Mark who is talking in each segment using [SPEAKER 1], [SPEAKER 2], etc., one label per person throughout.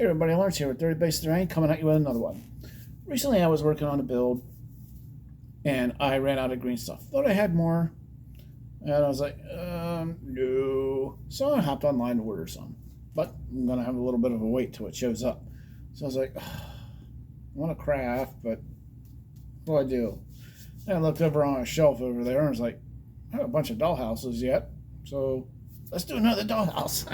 [SPEAKER 1] Hey everybody, Lawrence here with 30 Base Terrain, coming at you with another one. Recently I was working on a build and I ran out of green stuff. Thought I had more and I was like, no. So I hopped online to order some. But I'm going to have a little bit of a wait till it shows up. So I was like, I want to craft, but what do I do? And I looked over on a shelf over there and I was like, I have a bunch of dollhouses yet. So let's do another dollhouse.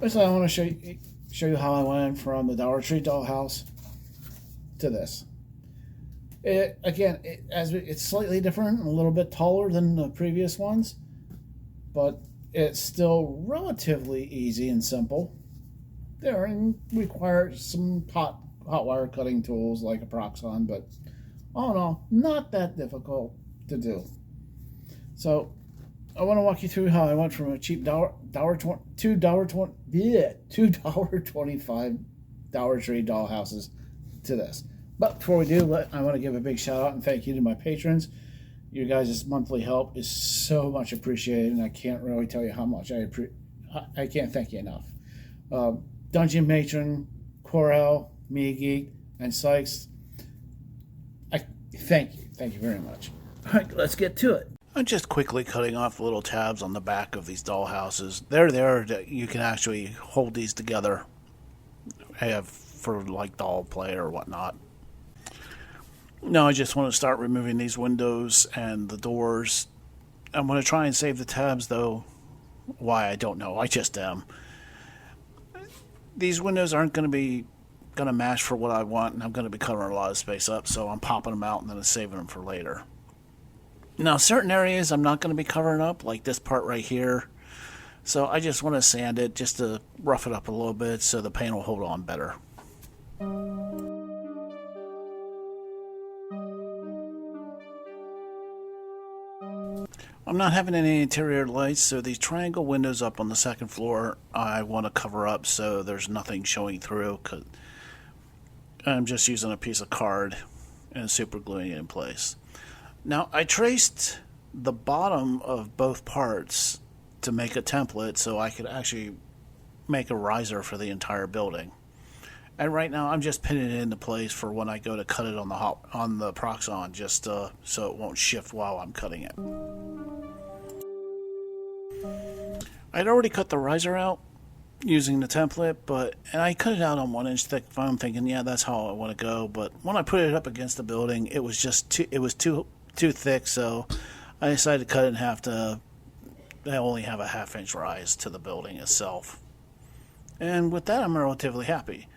[SPEAKER 1] So I want to show you how I went from the Dollar Tree dollhouse to this. It's slightly different, a little bit taller than the previous ones, but it's still relatively easy and simple. It requires some hot wire cutting tools like a Proxxon, but all in all, not that difficult to do. So I want to walk you through how I went from a cheap $2.25 Dollar Tree dollhouses to this. But before we do, I want to give a big shout out and thank you to my patrons. Your guys' monthly help is so much appreciated, and I can't really tell you how much I can't thank you enough. Dungeon Matron, Corel, Me Geek, and Sykes, I thank you. Thank you very much. All right, let's get to it. I'm just quickly cutting off the little tabs on the back of these dollhouses. They're there that you can actually hold these together. For like doll play or whatnot. Now I just want to start removing these windows and the doors. I'm going to try and save the tabs though. Why, I don't know. I just am. These windows aren't going to match for what I want, and I'm going to be covering a lot of space up, so I'm popping them out and then saving them for later. Now, certain areas I'm not going to be covering up, like this part right here. So I just want to sand it just to rough it up a little bit so the paint will hold on better. I'm not having any interior lights, so these triangle windows up on the second floor I want to cover up so there's nothing showing through. Cause I'm just using a piece of card and super gluing it in place. Now, I traced the bottom of both parts to make a template so I could actually make a riser for the entire building. And right now, I'm just pinning it into place for when I go to cut it on the Proxxon, just so it won't shift while I'm cutting it. I'd already cut the riser out using the template, and I cut it out on 1 inch thick foam, thinking, yeah, that's how I want to go. But when I put it up against the building, it was just too thick, so I decided to cut it in half to only have a 1/2 inch rise to the building itself. And with that, I'm relatively happy.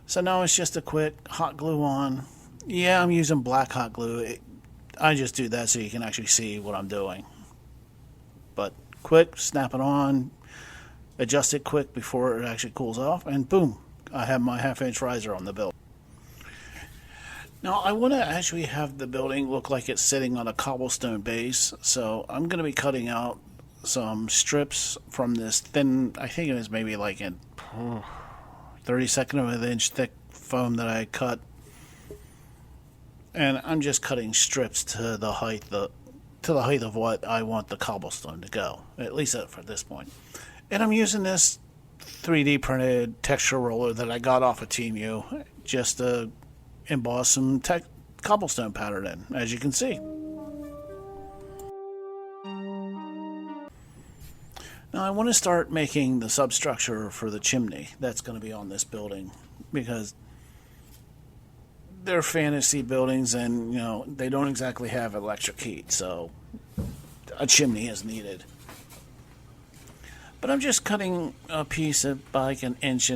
[SPEAKER 1] So now it's just a quick hot glue on. Yeah, I'm using black hot glue. I just do that so you can actually see what I'm doing. But quick, snap it on, adjust it quick before it actually cools off, and boom, I have my 1/2 inch riser on the building. Now, I want to actually have the building look like it's sitting on a cobblestone base, so I'm going to be cutting out some strips from this thin, I think it was maybe like a 32nd of an inch thick foam that I cut. And I'm just cutting strips to the height of what I want the cobblestone to go, at least for this point. And I'm using this 3D printed texture roller that I got off of Temu just to emboss some cobblestone pattern in, as you can see. Now I want to start making the substructure for the chimney that's going to be on this building, because they're fantasy buildings and they don't exactly have electric heat, so a chimney is needed. But I'm just cutting a piece of like an inch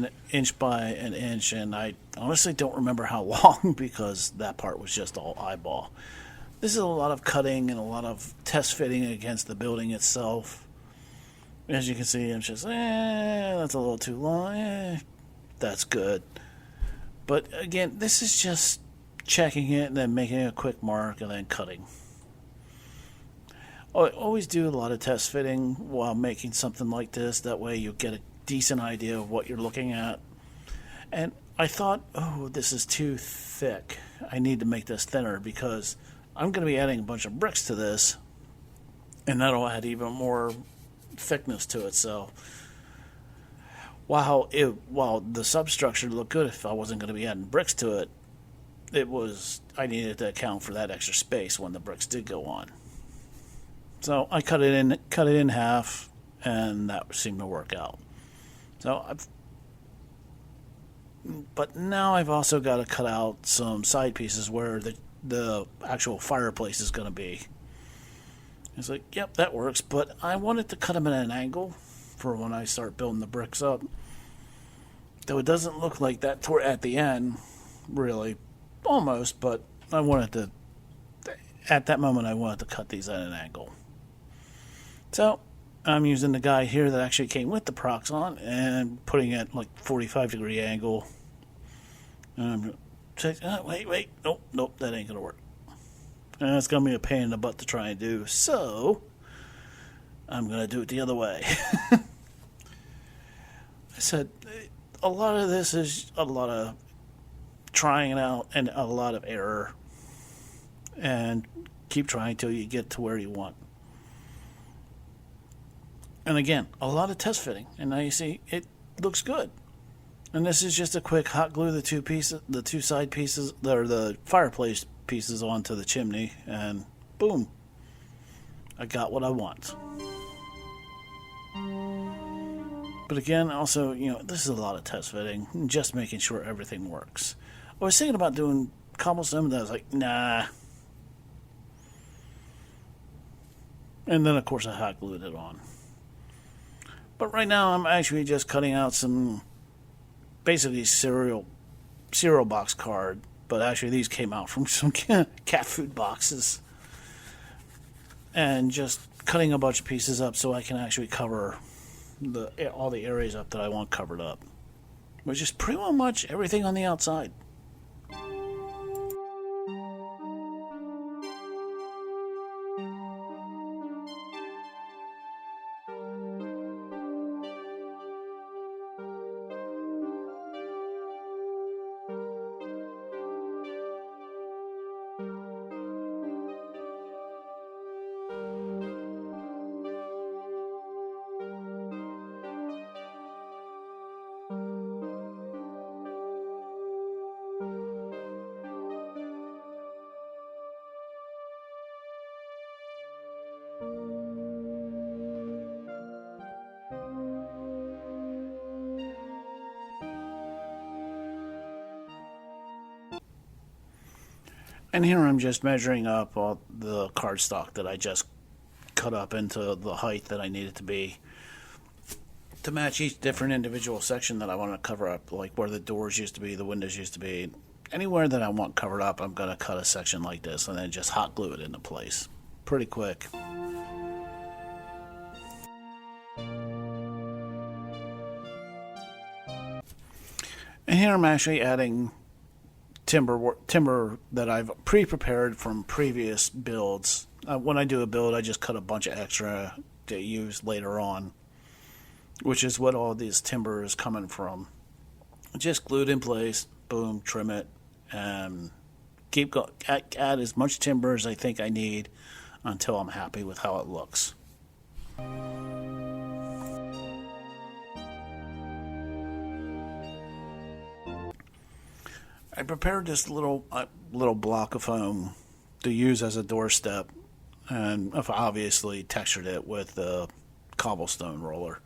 [SPEAKER 1] by an inch, and I honestly don't remember how long because that part was just all eyeball. This is a lot of cutting and a lot of test fitting against the building itself. As you can see, I'm just, that's a little too long. That's good. But again, this is just checking it and then making a quick mark and then cutting. I always do a lot of test fitting while making something like this. That way you get a decent idea of what you're looking at. And I thought, this is too thick. I need to make this thinner because I'm going to be adding a bunch of bricks to this. And that'll add even more thickness to it. So while the substructure looked good, if I wasn't going to be adding bricks to it, I needed to account for that extra space when the bricks did go on. So I cut it in half, and that seemed to work out. But now I've also got to cut out some side pieces where the actual fireplace is going to be. It's like, yep, that works, but I wanted to cut them at an angle for when I start building the bricks up. Though it doesn't look like that at the end, really, almost, but at that moment I wanted to cut these at an angle. So I'm using the guide here that actually came with the Proxon and putting it like 45-degree angle. And I'm saying, wait, nope, that ain't going to work. And it's going to be a pain in the butt to try and do, so I'm going to do it the other way. I said, a lot of this is a lot of trying it out and a lot of error. And keep trying until you get to where you want. And again, a lot of test fitting. And now you see, it looks good. And this is just a quick hot glue the two side pieces, or the fireplace pieces onto the chimney, and boom, I got what I want. But again, also, this is a lot of test fitting, just making sure everything works. I was thinking about doing cobblestone, but I was like, nah. And then, of course, I hot glued it on. But right now, I'm actually just cutting out some, basically cereal box card. But actually, these came out from some cat food boxes. And just cutting a bunch of pieces up so I can actually cover all the areas up that I want covered up. Which is pretty much everything on the outside. And here I'm just measuring up all the cardstock that I just cut up into the height that I need it to be to match each different individual section that I want to cover up, like where the doors used to be, the windows used to be. Anywhere that I want covered up, I'm going to cut a section like this and then just hot glue it into place. Pretty quick. And here I'm actually adding timber that I've pre-prepared from previous builds. When I do a build, I just cut a bunch of extra to use later on, which is what all this timber is coming from. Just glued in place, boom, trim it, and keep going. Add as much timber as I think I need until I'm happy with how it looks. I prepared this little block of foam to use as a doorstep, and I've obviously textured it with the cobblestone roller.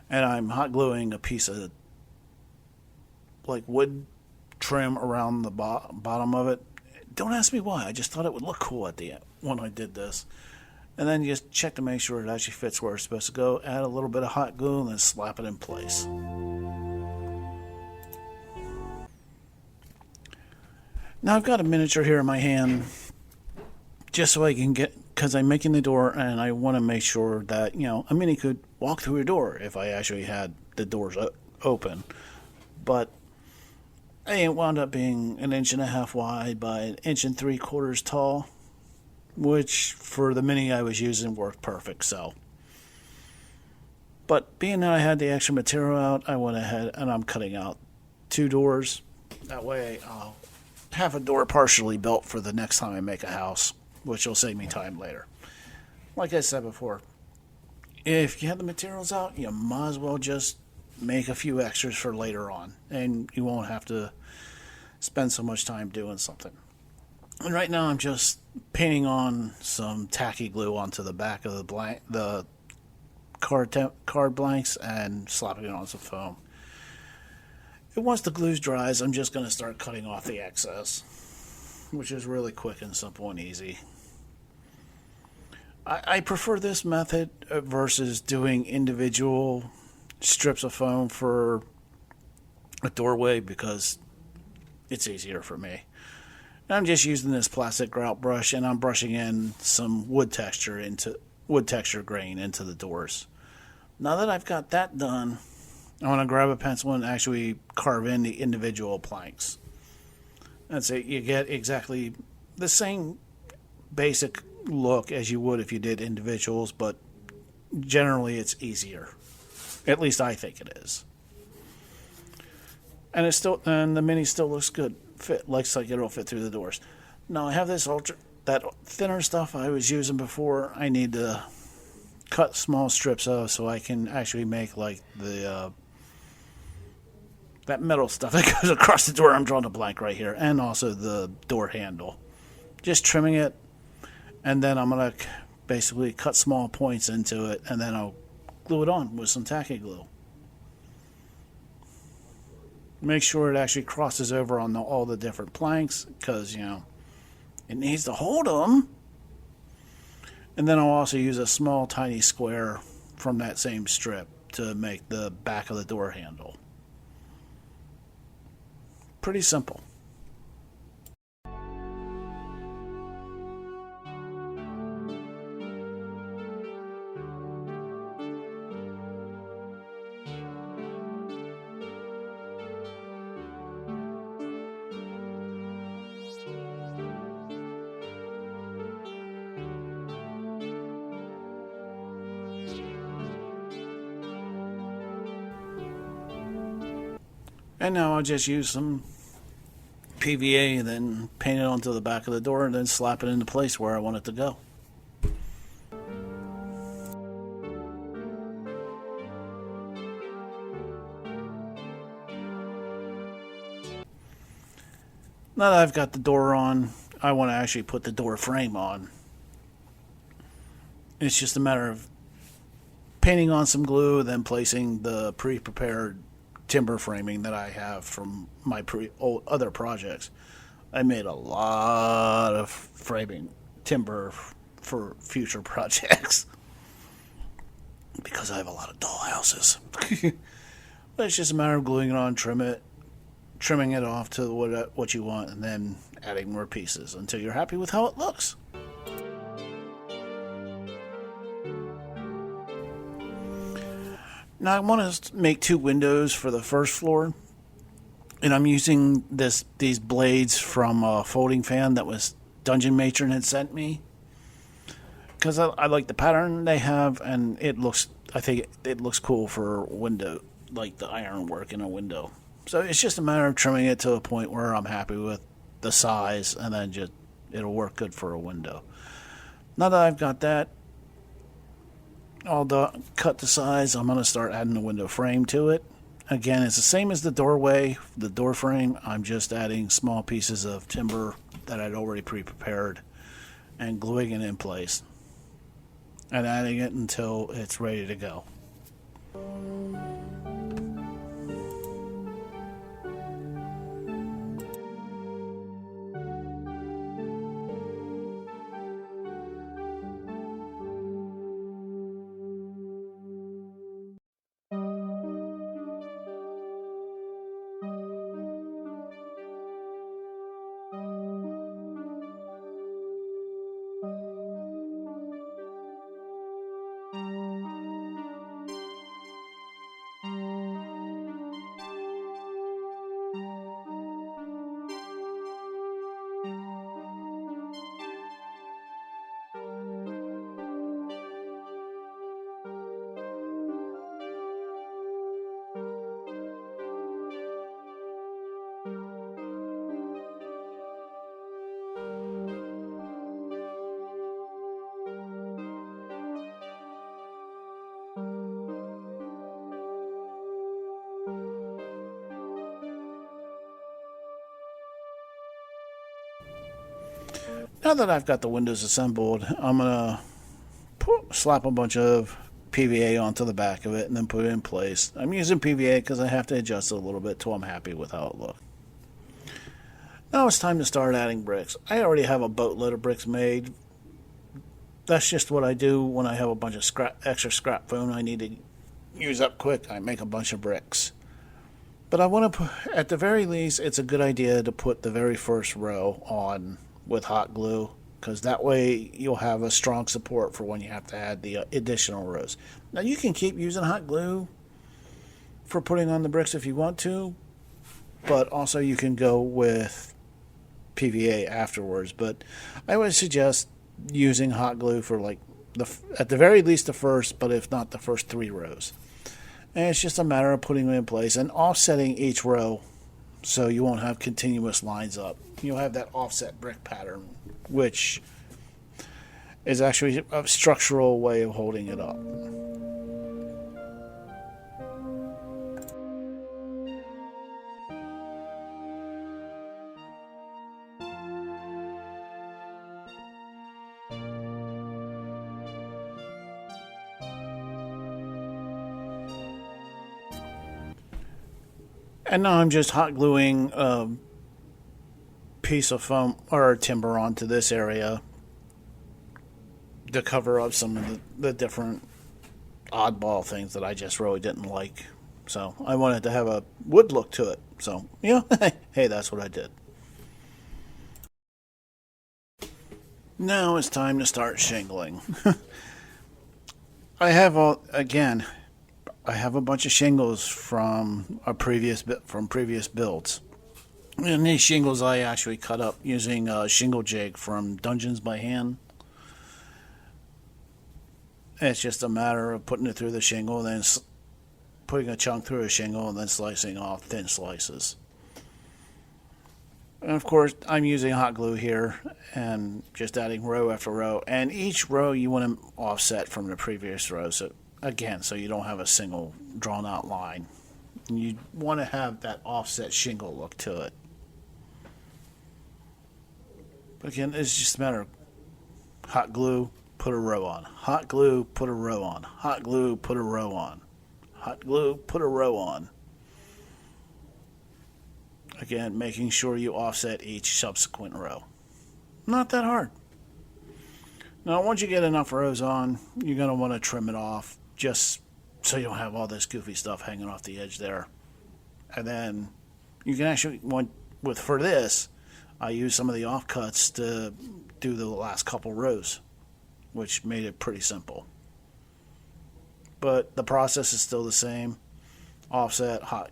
[SPEAKER 1] And I'm hot gluing a piece of like wood trim around the bottom of it. Don't ask me why. I just thought it would look cool at the end when I did this. And then you just check to make sure it actually fits where it's supposed to go. Add a little bit of hot glue and then slap it in place. Now I've got a miniature here in my hand just so I can because I'm making the door and I want to make sure that, a mini could walk through a door if I actually had the doors open. But it wound up being 1.5 inches wide by 1 3/4 tall, which for the mini I was using worked perfect. So, but being that I had the extra material out, I went ahead and I'm cutting out 2 doors. That way I'll have a door partially built for the next time I make a house, which will save me time later. Like I said before, if you have the materials out, you might as well just make a few extras for later on, and you won't have to spend so much time doing something. And right now I'm just painting on some tacky glue onto the back of the card blanks and slapping it on some foam. And once the glue dries, I'm just going to start cutting off the excess, which is really quick and simple and easy. I prefer this method versus doing individual strips of foam for a doorway because it's easier for me. And I'm just using this plastic grout brush, and I'm brushing in some wood texture grain into the doors. Now that I've got that done, I want to grab a pencil and actually carve in the individual planks. That's it. You get exactly the same basic look as you would if you did individuals, but generally it's easier. At least I think it is. And the mini still looks good. Looks like it'll fit through the doors. Now I have that thinner stuff I was using before. I need to cut small strips of so I can actually make like the that metal stuff that goes across the door. I'm drawing a blank right here, and also the door handle. Just trimming it, and then I'm gonna basically cut small points into it, and then I'll glue it on with some tacky glue. Make sure it actually crosses over on all the different planks, because it needs to hold them. And then I'll also use a small tiny square from that same strip to make the back of the door handle. Pretty simple. And now I'll just use some PVA and then paint it onto the back of the door and then slap it into place where I want it to go. Now that I've got the door on, I want to actually put the door frame on. It's just a matter of painting on some glue, then placing the pre-prepared timber framing that I have from my other projects. I made a lot of framing timber for future projects because I have a lot of dollhouses. But it's just a matter of gluing it on, trimming it off to what you want, and then adding more pieces until you're happy with how it looks. Now I want to make 2 windows for the first floor, and I'm using these blades from a folding fan that was Dungeon Matron had sent me because I like the pattern they have, and I think it looks cool for a window, like the ironwork in a window. So it's just a matter of trimming it to a point where I'm happy with the size, and then it'll work good for a window. Now that I've got that all cut to size, I'm going to start adding the window frame to it. Again, it's the same as the doorway, the door frame. I'm just adding small pieces of timber that I'd already pre-prepared and gluing it in place and adding it until it's ready to go. Now that I've got the windows assembled, I'm going to slap a bunch of PVA onto the back of it and then put it in place. I'm using PVA because I have to adjust it a little bit till I'm happy with how it looks. Now it's time to start adding bricks. I already have a boatload of bricks made. That's just what I do when I have a bunch of extra scrap foam I need to use up quick. I make a bunch of bricks. But I want to put, at the very least, it's a good idea to put the very first row on with hot glue, because that way you'll have a strong support for when you have to add the additional rows. Now you can keep using hot glue for putting on the bricks if you want to, but also you can go with PVA afterwards. But I would suggest using hot glue for like at the very least the first, but if not the first 3 rows. And it's just a matter of putting them in place and offsetting each row so you won't have continuous lines up. You'll have that offset brick pattern, which is actually a structural way of holding it up. And now I'm just hot gluing a piece of foam or timber onto this area to cover up some of the different oddball things that I just really didn't like. So I wanted to have a wood look to it. So, yeah, hey, that's what I did. Now it's time to start shingling. I have I have a bunch of shingles from previous builds. And these shingles I actually cut up using a shingle jig from Dungeons by Hand. It's just a matter of putting it through the shingle, and then putting a chunk through a shingle, and then slicing off thin slices. And of course, I'm using hot glue here, and just adding row after row. And each row you want to offset from the previous row, so again, so you don't have a single drawn out line. You want to have that offset shingle look to it. But again, it's just a matter of hot glue, put a row on. Hot glue, put a row on. Hot glue, put a row on. Hot glue, put a row on. Again, making sure you offset each subsequent row. Not that hard. Now, once you get enough rows on, you're going to want to trim it off just so you don't have all this goofy stuff hanging off the edge there. And then you can actually, for this, I used some of the offcuts to do the last couple rows, which made it pretty simple. But the process is still the same. Offset, hot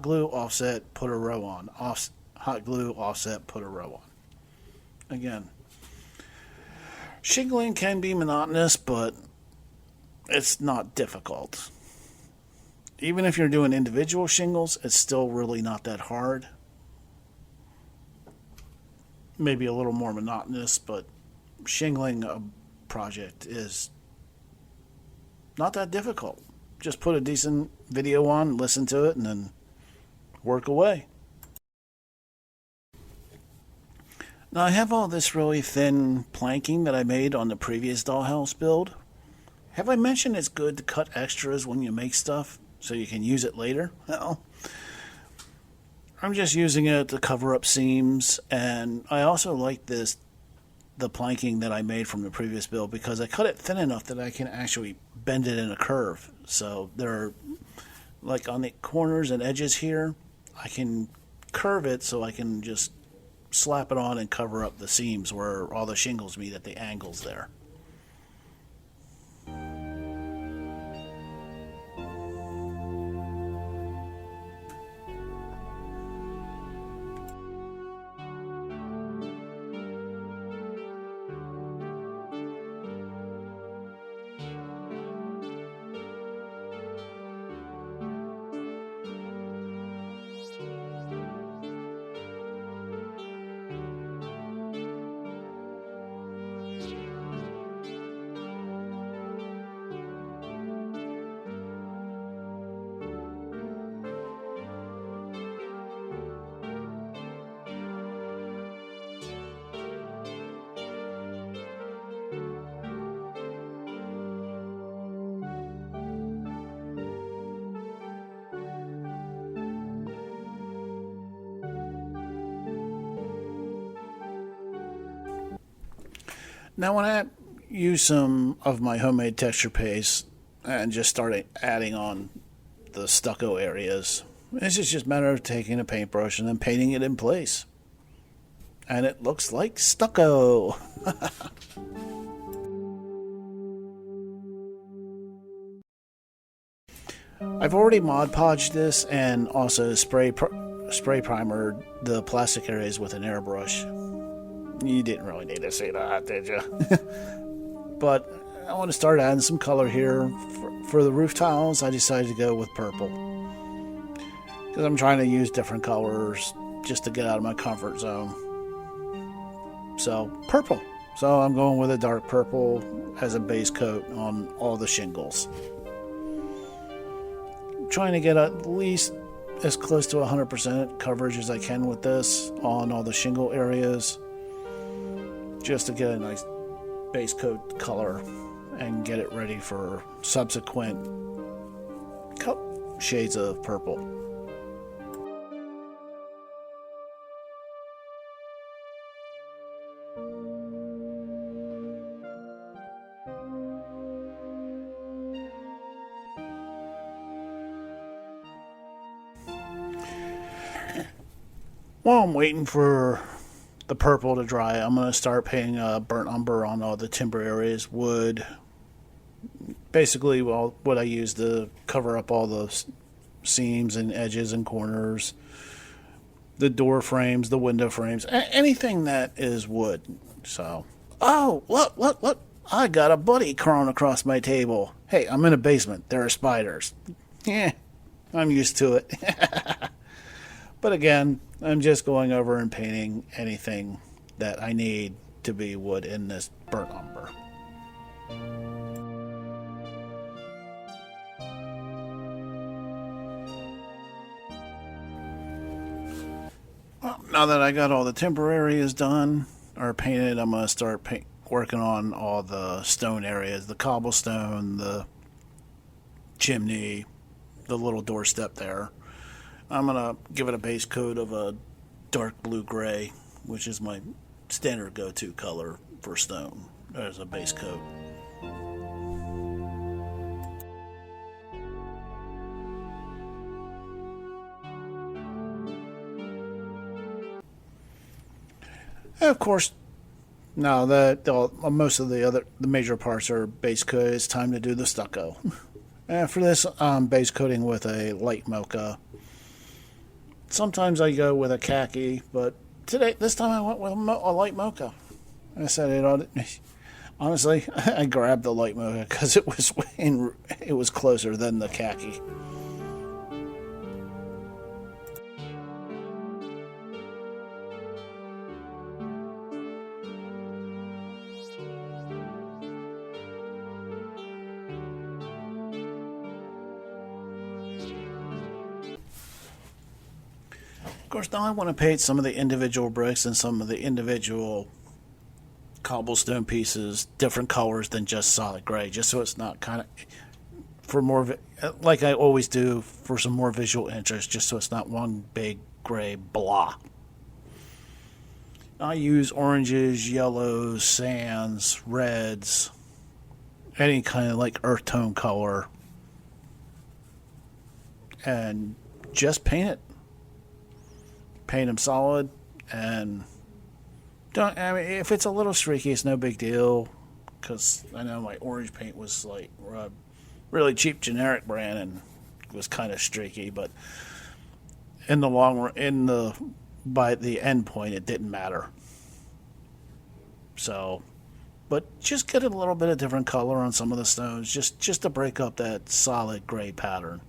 [SPEAKER 1] glue, offset, put a row on. Hot glue, offset, put a row on. Again, shingling can be monotonous, but it's not difficult. Even if you're doing individual shingles, it's still really not that hard. Maybe a little more monotonous, but shingling a project is not that difficult. Just put a decent video on, listen to it, and then work away. Now I have all this really thin planking that I made on the previous Dollhouse build. Have I mentioned it's good to cut extras when you make stuff so you can use it later? Well, I'm just using it to cover up seams, and I also like the planking that I made from the previous build because I cut it thin enough that I can actually bend it in a curve. So they're like on the corners and edges here, I can curve it so I can just slap it on and cover up the seams where all the shingles meet at the angles there. Now when I use some of my homemade texture paste and just started adding on the stucco areas, it's just a matter of taking a paintbrush and then painting it in place. And it looks like stucco. I've already Mod Podged this and also spray primered the plastic areas with an airbrush. You didn't really need to see that, did you? But I want to start adding some color here. For the roof tiles, I decided to go with purple. Because I'm trying to use different colors just to get out of my comfort zone. So, purple. So I'm going with a dark purple as a base coat on all the shingles. I'm trying to get at least as close to 100% coverage as I can with this on all the shingle areas. Just to get a nice base coat color and get it ready for subsequent shades of purple. While I'm waiting for the purple to dry, I'm going to start painting burnt umber on all the timber areas, wood. Basically, well, what I use to cover up all the seams and edges and corners, the door frames, the window frames, anything that is wood. So, oh, look, I got a buddy crawling across my table. Hey, I'm in a basement. There are spiders. Yeah, I'm used to it. But again, I'm just going over and painting anything that I need to be wood in this burnt umber. Well, now that I got all the timber areas done or painted, I'm going to start working on all the stone areas, the cobblestone, the chimney, the little doorstep there. I'm going to give it a base coat of a dark blue-gray, which is my standard go-to color for stone as a base coat. And of course, now that most of the major parts are base coat, it's time to do the stucco. And for this, I'm base coating with a light mocha. Sometimes I go with a khaki, but this time I went with a light mocha. I said honestly, I grabbed the light mocha because it was closer than the khaki. Of course, now I want to paint some of the individual bricks and some of the individual cobblestone pieces different colors than just solid gray, just so it's not kind of for more like I always do for some more visual interest, just so it's not one big gray blah. I use oranges, yellows, sands, reds, any kind of like earth tone color, and just paint it. Paint them solid, and if it's a little streaky, it's no big deal, because I know my orange paint was like a really cheap generic brand and was kind of streaky, but in the long run, by the end point, it didn't matter. So, but just get a little bit of different color on some of the stones, just to break up that solid gray pattern.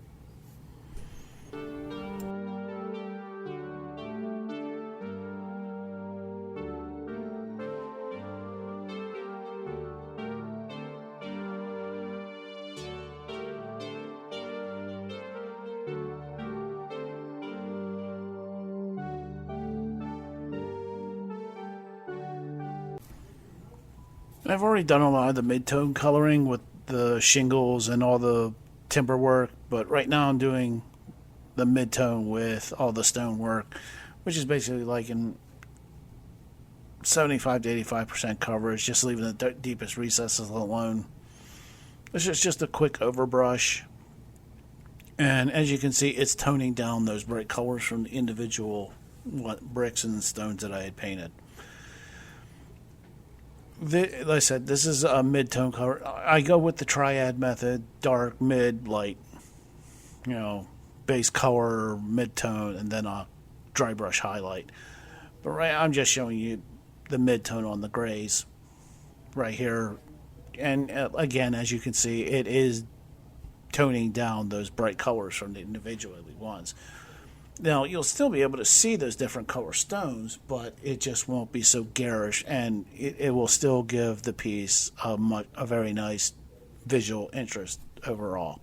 [SPEAKER 1] I've already done a lot of the mid-tone coloring with the shingles and all the timber work, but right now I'm doing the mid-tone with all the stone work, which is basically like 75 to 85% coverage, just leaving the deepest recesses alone. This is just a quick overbrush. And as you can see, it's toning down those bright colors from the individual bricks and stones that I had painted. Like I said, this is a mid-tone color. I go with the triad method: dark, mid, light. Base color, mid-tone, and then a dry brush highlight. But I'm just showing you the mid-tone on the grays right here. And again, as you can see, it is toning down those bright colors from the individual ones. Now, you'll still be able to see those different color stones, but it just won't be so garish, and it will still give the piece a very nice visual interest overall.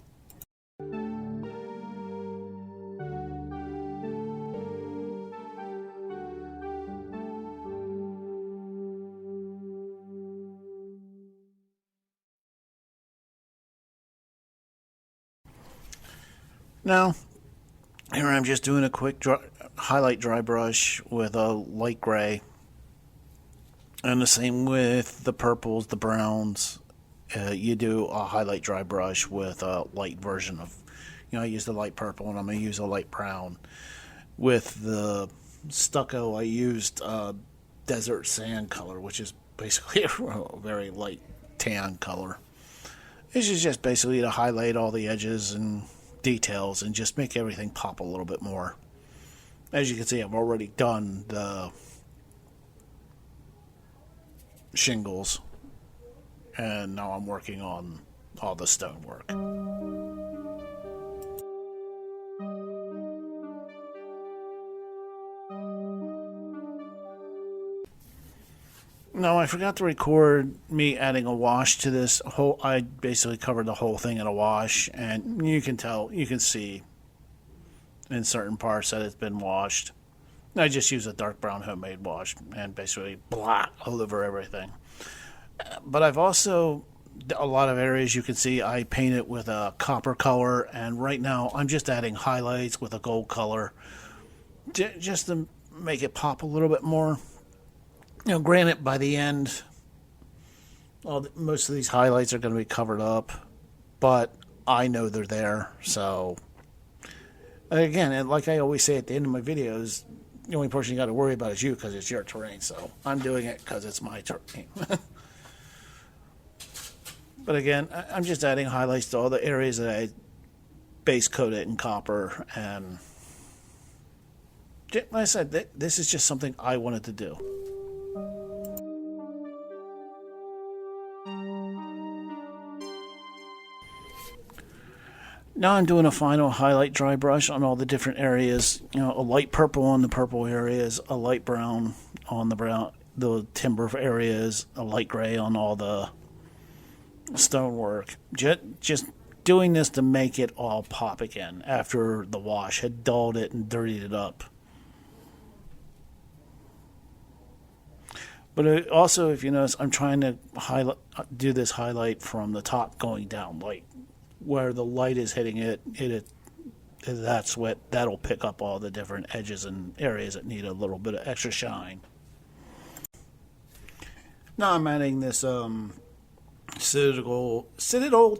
[SPEAKER 1] Now, here I'm just doing a quick highlight dry brush with a light gray. And the same with the purples, the browns. You do a highlight dry brush with a light version of, I use the light purple and I'm going to use a light brown. With the stucco, I used desert sand color, which is basically a very light tan color. This is just basically to highlight all the edges and details and just make everything pop a little bit more. As you can see, I've already done the shingles, and now I'm working on all the stonework. No, I forgot to record me adding a wash to this whole. I basically covered the whole thing in a wash, and you can see in certain parts that it's been washed. I just use a dark brown homemade wash and basically blah all over everything. But I've also, a lot of areas you can see I paint it with a copper color, and right now I'm just adding highlights with a gold color just to make it pop a little bit more. Granted, by the end, most of these highlights are going to be covered up, but I know they're there. So, again, and like I always say at the end of my videos, the only person you got to worry about is you, because it's your terrain. So I'm doing it because it's my terrain. But again, I'm just adding highlights to all the areas that I base coated in copper. And like I said, this is just something I wanted to do. Now I'm doing a final highlight dry brush on all the different areas. A light purple on the purple areas, a light brown on the timber areas, a light gray on all the stonework. Just doing this to make it all pop again after the wash had dulled it and dirtied it up. But also, if you notice, I'm trying to do this highlight from the top going down, like where the light is hitting it, that'll pick up all the different edges and areas that need a little bit of extra shine. Now I'm adding this Citadel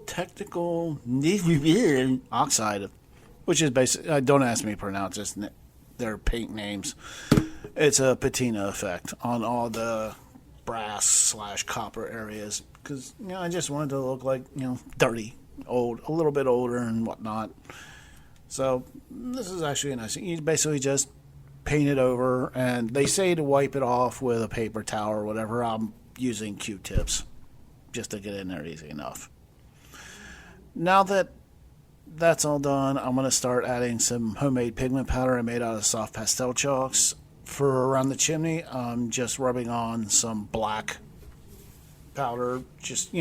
[SPEAKER 1] Technical Oxide, which is basically, don't ask me to pronounce this, their paint names. It's a patina effect on all the brass / copper areas, because I just wanted to look like dirty, old, a little bit older and whatnot. So this is actually a nice thing. You basically just paint it over, and they say to wipe it off with a paper towel or whatever. I'm using Q-tips just to get in there easy enough. Now that that's all done, I'm going to start adding some homemade pigment powder I made out of soft pastel chalks. For around the chimney, I'm just rubbing on some black powder, just,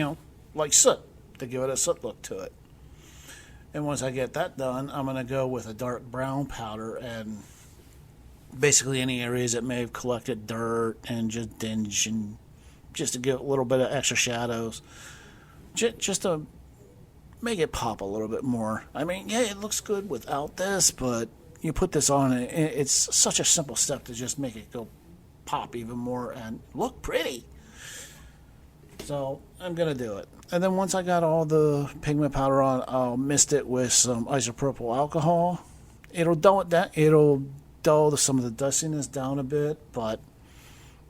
[SPEAKER 1] like soot, to give it a soot look to it. And once I get that done, I'm going to go with a dark brown powder and basically any areas that may have collected dirt and just dinge, and just to give a little bit of extra shadows, just to make it pop a little bit more. I mean, yeah, it looks good without this, but you put this on, it's such a simple step to just make it go pop even more and look pretty. So I'm going to do it. And then once I got all the pigment powder on, I'll mist it with some isopropyl alcohol. It'll dull it down. It'll dull some of the dustiness down a bit, but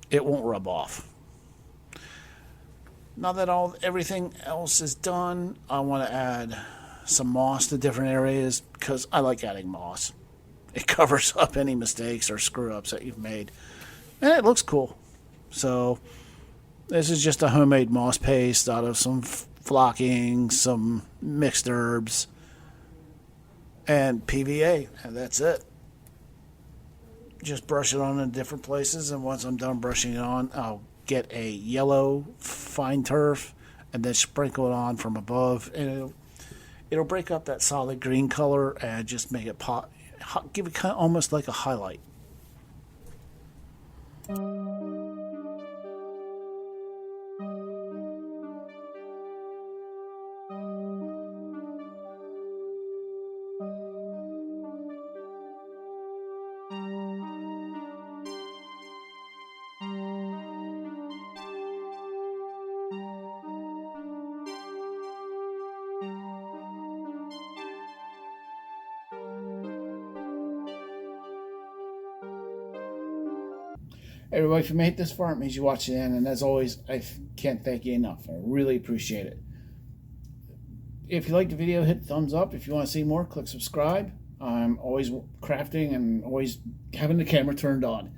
[SPEAKER 1] it won't rub off. Now that everything else is done, I want to add some moss to different areas because I like adding moss. It covers up any mistakes or screw-ups that you've made. And it looks cool. So this is just a homemade moss paste out of some flocking, some mixed herbs, and PVA. And that's it. Just brush it on in different places. And once I'm done brushing it on, I'll get a yellow fine turf and then sprinkle it on from above. And it'll break up that solid green color and just make it pop. Give it kind of almost like a highlight. Everybody, if you made it this far, it means you watched the end. And as always, I can't thank you enough. I really appreciate it. If you like the video, hit thumbs up. If you want to see more, click subscribe. I'm always crafting and always having the camera turned on.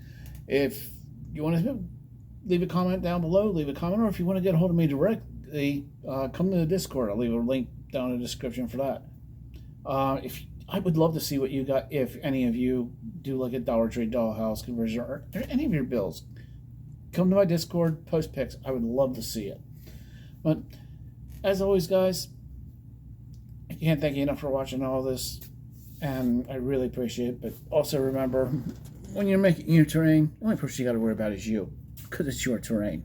[SPEAKER 1] If you want to leave a comment down below, leave a comment. Or if you want to get a hold of me directly, come to the Discord. I'll leave a link down in the description for that. I would love to see what you got if any of you do like a Dollar Tree Dollhouse conversion or any of your builds. Come to my Discord, post pics. I would love to see it. But as always, guys, I can't thank you enough for watching all this, and I really appreciate it. But also remember, when you're making your terrain, the only person you got to worry about is you, because it's your terrain.